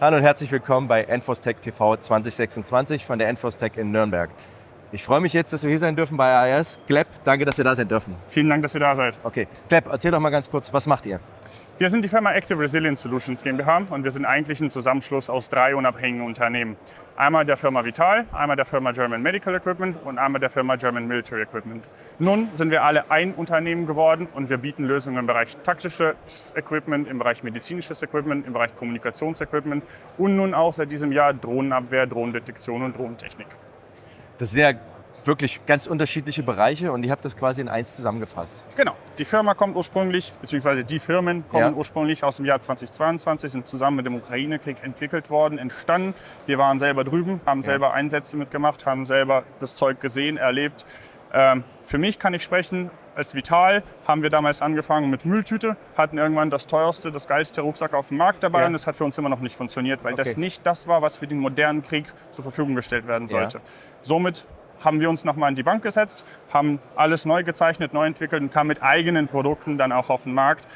Hallo und herzlich willkommen bei Enfostech TV 2026 von der Enfostech in Nürnberg. Ich freue mich jetzt, dass wir hier sein dürfen bei AES. Gleb, danke, dass wir da sein dürfen. Vielen Dank, dass ihr da seid. Okay, Gleb, erzähl doch mal ganz kurz, was macht ihr? Wir sind die Firma Active Resilience Solutions GmbH und wir sind eigentlich ein Zusammenschluss aus 3 unabhängigen Unternehmen. Einmal der Firma Vital, einmal der Firma German Medical Equipment und einmal der Firma German Military Equipment. Nun sind wir alle ein Unternehmen geworden und wir bieten Lösungen im Bereich taktisches Equipment, im Bereich medizinisches Equipment, im Bereich Kommunikationsequipment und nun auch seit diesem Jahr Drohnenabwehr, Drohnendetektion und Drohnentechnik. Das sind ja wirklich ganz unterschiedliche Bereiche und ihr habt das quasi in eins zusammengefasst. Genau. Die Firma kommt ursprünglich, beziehungsweise die Firmen kommen ursprünglich aus dem Jahr 2022, sind zusammen mit dem Ukraine-Krieg entwickelt worden, entstanden. Wir waren selber drüben, haben selber Einsätze mitgemacht, haben selber das Zeug gesehen, erlebt. Für mich kann ich sprechen, als Vital haben wir damals angefangen mit Mülltüte, hatten irgendwann das teuerste, das geilste Rucksack auf dem Markt dabei und das hat für uns immer noch nicht funktioniert, weil das nicht das war, was für den modernen Krieg zur Verfügung gestellt werden sollte. Somit haben wir uns nochmal in die Bank gesetzt, haben alles neu gezeichnet, neu entwickelt und kamen mit eigenen Produkten dann auch auf den Markt,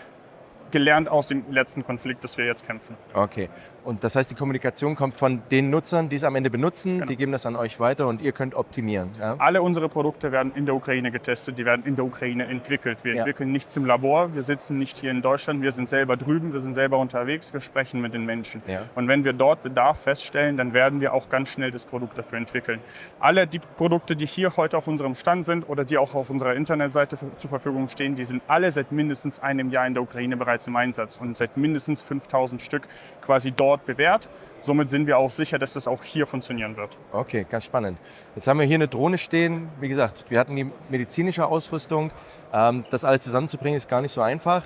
gelernt aus dem letzten Konflikt, das wir jetzt kämpfen. Okay, und das heißt, die Kommunikation kommt von den Nutzern, die es am Ende benutzen, Genau. Die geben das an euch weiter und ihr könnt optimieren. Ja? Alle unsere Produkte werden in der Ukraine getestet, die werden in der Ukraine entwickelt. Wir entwickeln nichts im Labor, wir sitzen nicht hier in Deutschland, wir sind selber drüben, wir sind selber unterwegs, wir sprechen mit den Menschen. Ja. Und wenn wir dort Bedarf feststellen, dann werden wir auch ganz schnell das Produkt dafür entwickeln. Alle die Produkte, die hier heute auf unserem Stand sind oder die auch auf unserer Internetseite zur Verfügung stehen, die sind alle seit mindestens einem Jahr in der Ukraine bereits im Einsatz und seit mindestens 5000 Stück quasi dort bewährt. Somit sind wir auch sicher, dass das auch hier funktionieren wird. Okay, ganz spannend. Jetzt haben wir hier eine Drohne stehen. Wie gesagt, wir hatten die medizinische Ausrüstung. Das alles zusammenzubringen ist gar nicht so einfach.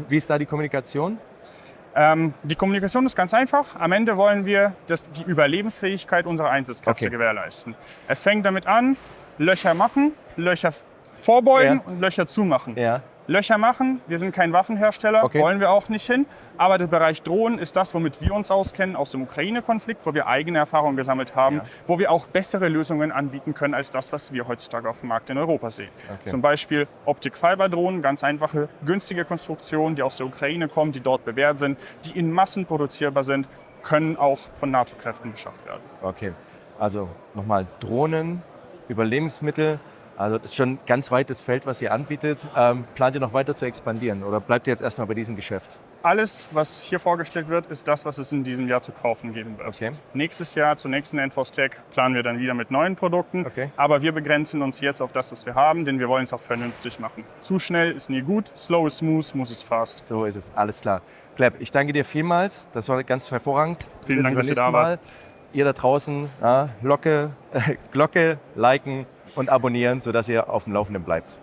Wie ist da die Kommunikation? Die Kommunikation ist ganz einfach. Am Ende wollen wir die Überlebensfähigkeit unserer Einsatzkräfte gewährleisten. Es fängt damit an, Löcher machen, Löcher vorbeugen und Löcher zumachen. Ja. Löcher machen, wir sind kein Waffenhersteller, wollen wir auch nicht hin. Aber der Bereich Drohnen ist das, womit wir uns auskennen aus dem Ukraine-Konflikt, wo wir eigene Erfahrungen gesammelt haben, wo wir auch bessere Lösungen anbieten können als das, was wir heutzutage auf dem Markt in Europa sehen. Zum Beispiel Optik-Fiber-Drohnen, ganz einfache, günstige Konstruktionen, die aus der Ukraine kommen, die dort bewährt sind, die in Massen produzierbar sind, können auch von NATO-Kräften beschafft werden. Okay, also nochmal Drohnen, Überlebensmittel. Also das ist schon ein ganz weites Feld, was ihr anbietet. Plant ihr noch weiter zu expandieren oder bleibt ihr jetzt erstmal bei diesem Geschäft? Alles, was hier vorgestellt wird, ist das, was es in diesem Jahr zu kaufen geben wird. Okay. Nächstes Jahr, zur nächsten Enfostech, planen wir dann wieder mit neuen Produkten. Okay. Aber wir begrenzen uns jetzt auf das, was wir haben, denn wir wollen es auch vernünftig machen. Zu schnell ist nie gut, slow is smooth, smooth is fast. So ist es, alles klar. Gleb, ich danke dir vielmals, das war ganz hervorragend. Vielen Dank, dass ihr da wart. Ihr da draußen, Glocke liken und abonnieren, sodass ihr auf dem Laufenden bleibt.